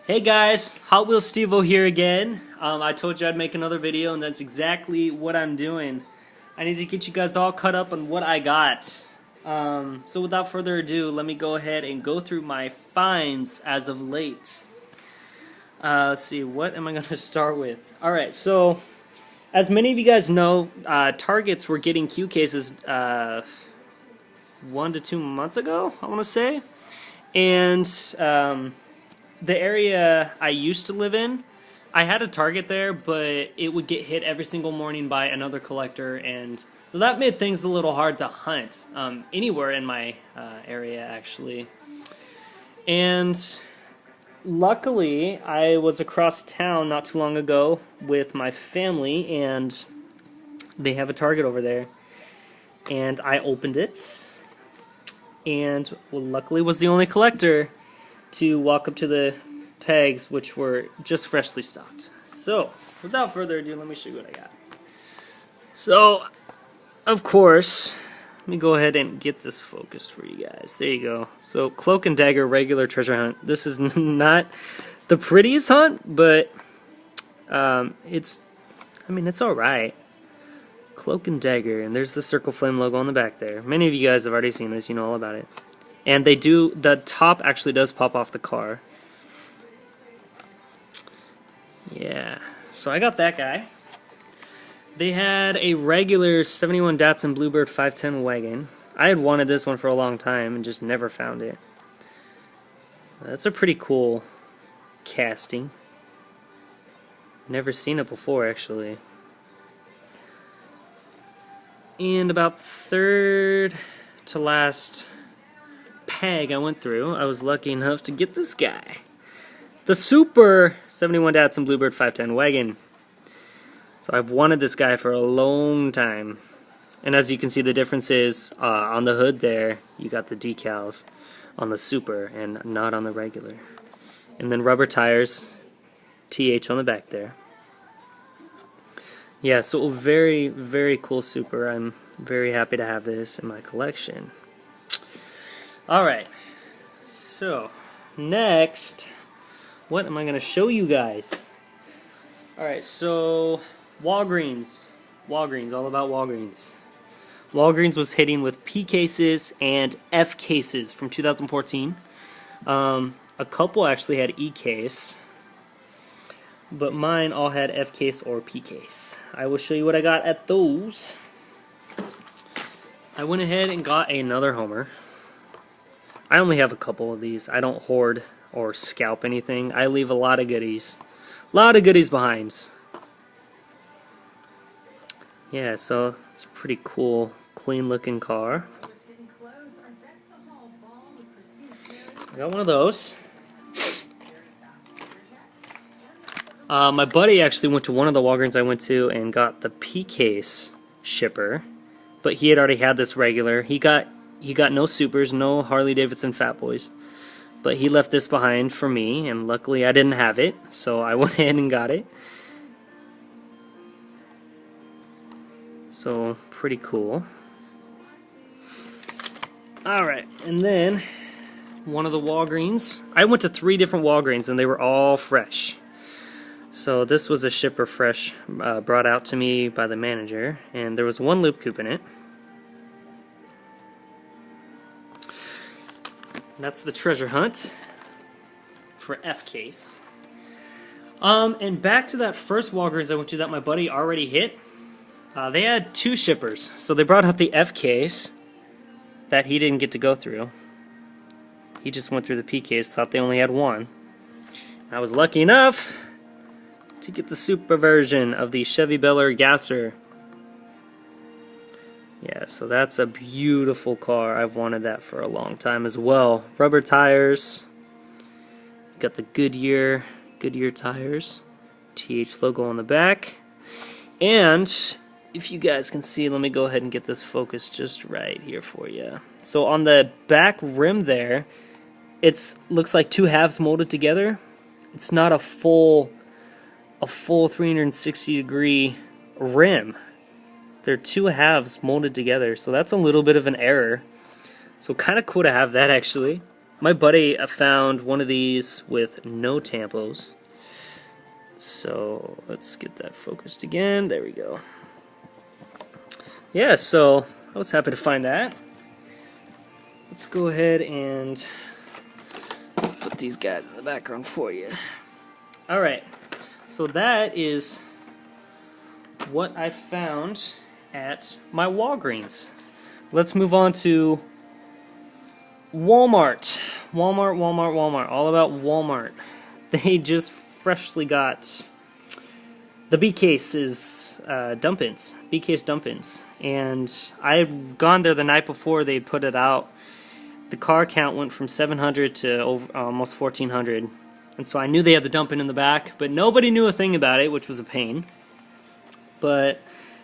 Hey guys, Hot Wheels Steve-O here again. I told you I'd make another video, and that's exactly what I'm doing. I need to get you guys all caught up on what I got. So without further ado, let me go ahead and go through my finds as of late. Let's see, what am I going to start with? Alright, so as many of you guys know, Targets were getting Q cases 1 to 2 months ago, I want to say. And the area I used to live in, I had a Target there, but it would get hit every single morning by another collector, and that made things a little hard to hunt anywhere in my area, actually. And luckily, I was across town not too long ago with my family, and they have a Target over there. And I opened it, and luckily was the only collector to walk up to the pegs, which were just freshly stocked. So, without further ado, let me show you what I got. So, of course, let me go ahead and get this focused for you guys. There you go. So, Cloak and Dagger regular treasure hunt. This is not the prettiest hunt, but it's alright. Cloak and Dagger, and there's the Circle Flame logo on the back there. Many of you guys have already seen this, you know all about it. And the top actually does pop off the car. Yeah, so I got that guy. They had a regular 71 Datsun Bluebird 510 wagon. I had wanted this one for a long time and just never found it. That's a pretty cool casting. Never seen it before, actually. And about third to last peg I went through, I was lucky enough to get this guy. The Super 71 Datsun Bluebird 510 wagon. So I've wanted this guy for a long time. And as you can see, the difference is on the hood there, you got the decals on the Super and not on the regular. And then rubber tires, TH on the back there. Yeah, so very, very cool Super. I'm very happy to have this in my collection. Alright, so next, what am I going to show you guys? Alright, so Walgreens, all about Walgreens. Walgreens was hitting with P cases and F cases from 2014. A couple actually had E case, but mine all had F case or P case. I will show you what I got at those. I went ahead and got another Homer. I only have a couple of these. I don't hoard or scalp anything. I leave a lot of goodies. A lot of goodies behind. Yeah, so it's a pretty cool, clean looking car. I got one of those. My buddy actually went to one of the Walgreens I went to and got the P-case shipper, but he had already had this regular. He got no Supers, no Harley Davidson Fat Boys, but he left this behind for me, and luckily I didn't have it, so I went ahead and got it. So, pretty cool. Alright, and then one of the Walgreens. I went to 3 different Walgreens, and they were all fresh. So this was a shipper fresh brought out to me by the manager, and there was 1 loop coupe in it. That's the treasure hunt for F case. And back to that first Walgreens I went to that my buddy already hit. They had 2 shippers, so they brought out the F case that he didn't get to go through. He just went through the P case, thought they only had 1. I was lucky enough to get the Super version of the Chevy Bel Air Gasser. Yeah, so that's a beautiful car. I've wanted that for a long time as well. Rubber tires. Got the Goodyear tires. TH logo on the back. And if you guys can see, let me go ahead and get this focused just right here for you. So on the back rim there, it looks like 2 halves molded together. It's not a full 360 degree rim. They're 2 halves molded together, so that's a little bit of an error. So kind of cool to have that, actually. my buddy found one of these with no tampos. So let's get that focused again. There we go. Yeah, so I was happy to find that. Let's go ahead and put these guys in the background for you. Alright, so that is what I found at my Walgreens. Let's move on to Walmart. Walmart. All about Walmart. They just freshly got the B-Case dump-ins. B-Case dump-ins. And I had gone there the night before they put it out. The car count went from 700 to almost 1,400. And so I knew they had the dump-in in the back, but nobody knew a thing about it, which was a pain. But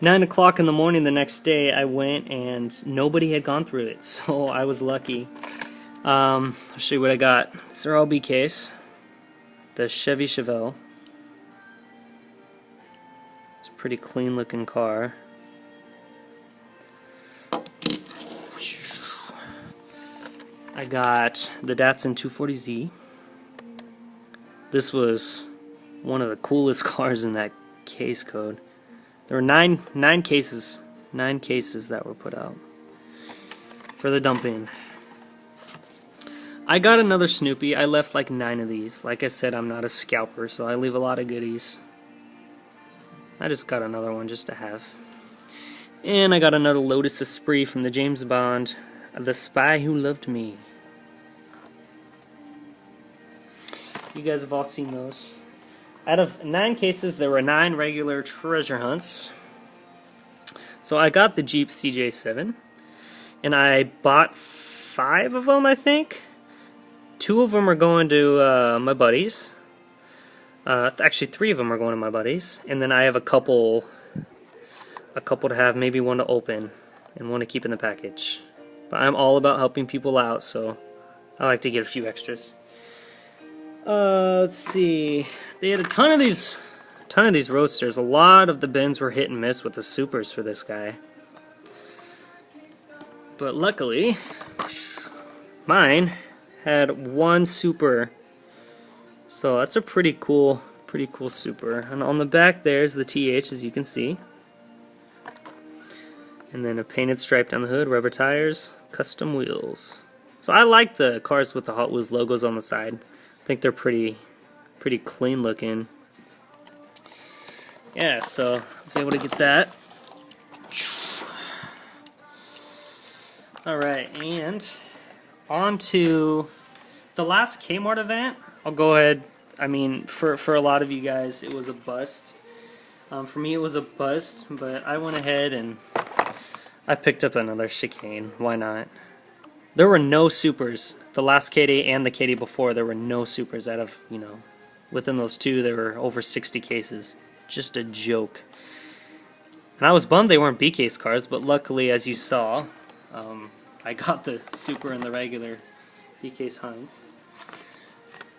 9 o'clock in the morning the next day, I went and nobody had gone through it, so I was lucky. I'll show you what I got. These are all B-Case. The Chevy Chevelle. It's a pretty clean looking car. I got the Datsun 240Z. This was one of the coolest cars in that case code. There were nine cases that were put out for the dump-in. I got another Snoopy. I left like 9 of these. Like I said, I'm not a scalper, so I leave a lot of goodies. I just got another one just to have. And I got another Lotus Esprit from the James Bond, The Spy Who Loved Me. You guys have all seen those. Out of 9 cases, there were 9 regular treasure hunts. So I got the Jeep CJ7, and I bought 5 of them, I think. 2 of them are going to my buddies. Actually, 3 of them are going to my buddies, and then I have a couple to have, maybe one to open, and one to keep in the package. But I'm all about helping people out, so I like to get a few extras. Let's see. They had a ton of these Roadsters. A lot of the bins were hit and miss with the supers for this guy. But luckily, mine had 1 super. So that's a pretty cool super. And on the back there's the TH, as you can see. And then a painted stripe down the hood, rubber tires, custom wheels. So I like the cars with the Hot Wheels logos on the side. I think they're pretty clean looking. Yeah, so I was able to get that. Alright, and on to the last Kmart event. I'll go ahead. I mean, for a lot of you guys, it was a bust. For me, it was a bust, but I went ahead and I picked up another chicane. Why not? There were no supers. The last K-Day and the K-Day before, there were no supers out of, within those 2, there were over 60 cases. Just a joke. And I was bummed they weren't B-Case cars, but luckily, as you saw, I got the super and the regular B-Case Heinz.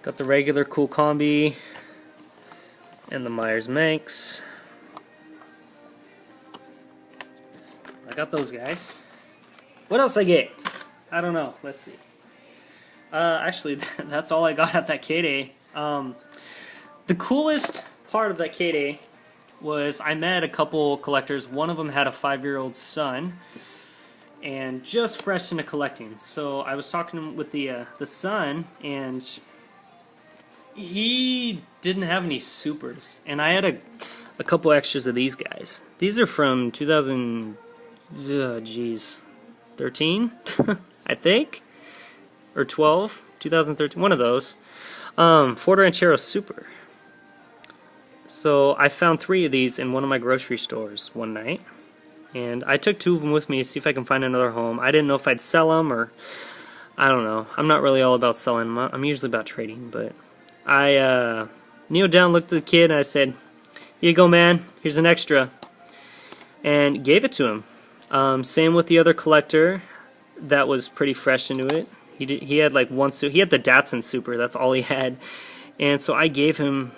Got the regular Cool Combi and the Myers Manx. I got those guys. What else I get? I don't know. Let's see. Actually, that's all I got at that K-Day. The coolest part of that K-Day was I met a couple collectors. One of them had a 5-year-old son and just fresh into collecting. So I was talking with the son, and he didn't have any supers. And I had a couple extras of these guys. These are from 2013, I think, or 12, 2013, one of those. Ford Ranchero Super. So I found 3 of these in one of my grocery stores one night, and I took 2 of them with me to see if I can find another home. I didn't know if I'd sell them, or I don't know. I'm not really all about selling them. I'm usually about trading, but I kneeled down, looked at the kid, and I said, "Here you go, man. Here's an extra," and gave it to him. Same with the other collector that was pretty fresh into it. He had like 1 super. He had the Datsun Super. That's all he had, and so I gave him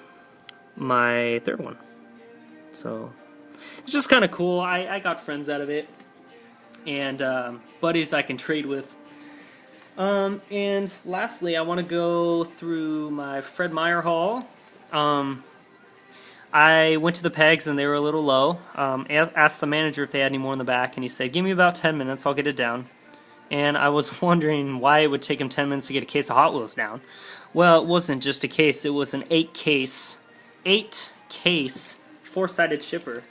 my 3rd one. So it's just kind of cool. I got friends out of it, and buddies I can trade with. And lastly, I want to go through my Fred Meyer haul. I went to the pegs and they were a little low. Asked the manager if they had any more in the back, and he said, "Give me about 10 minutes, I'll get it down." And I was wondering why it would take him 10 minutes to get a case of Hot Wheels down. Well, it wasn't just a case, it was an 8-case, four-sided shipper.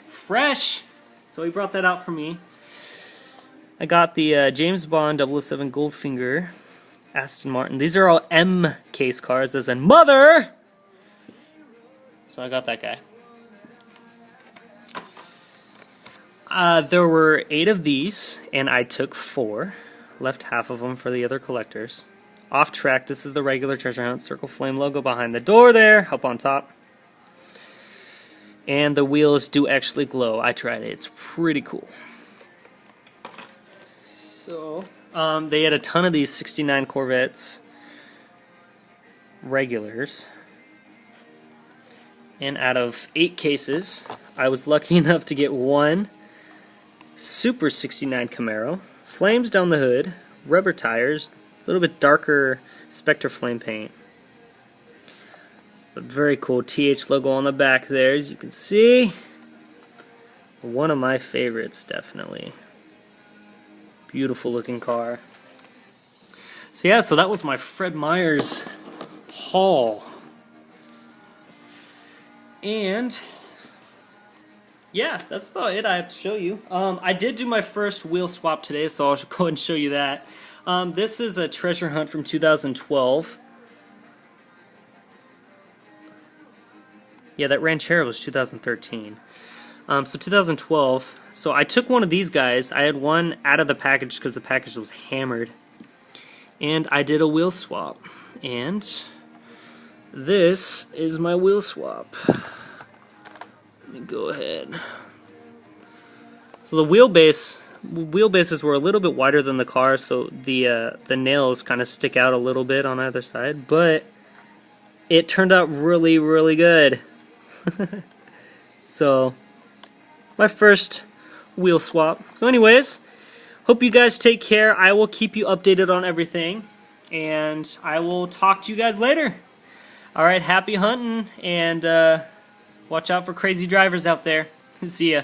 Fresh! So he brought that out for me. I got the James Bond 007 Goldfinger Aston Martin. These are all M case cars, as in mother! So I got that guy. There were 8 of these, and I took 4. Left half of them for the other collectors. Off track, this is the regular treasure hunt. Circle Flame logo behind the door there, up on top. And the wheels do actually glow. I tried it. It's pretty cool. So, they had a ton of these 69 Corvettes regulars. And out of 8 cases, I was lucky enough to get 1 Super 69 Camaro. Flames down the hood, rubber tires, a little bit darker Spectre flame paint. But very cool TH logo on the back there, as you can see. One of my favorites, definitely. Beautiful looking car. So yeah, so that was my Fred Meyer's haul. And yeah, that's about it I have to show you. I did do my first wheel swap today, so I'll go ahead and show you that. This is a treasure hunt from 2012. Yeah, that Ranchero was 2013. So 2012. So I took one of these guys. I had one out of the package because the package was hammered. And I did a wheel swap. And this is my wheel swap. Let me go ahead. So the wheelbases were a little bit wider than the car, so the nails kind of stick out a little bit on either side, but it turned out really, really good. So, my first wheel swap. So anyways, hope you guys take care. I will keep you updated on everything, and I will talk to you guys later. Alright, happy hunting, and watch out for crazy drivers out there. See ya.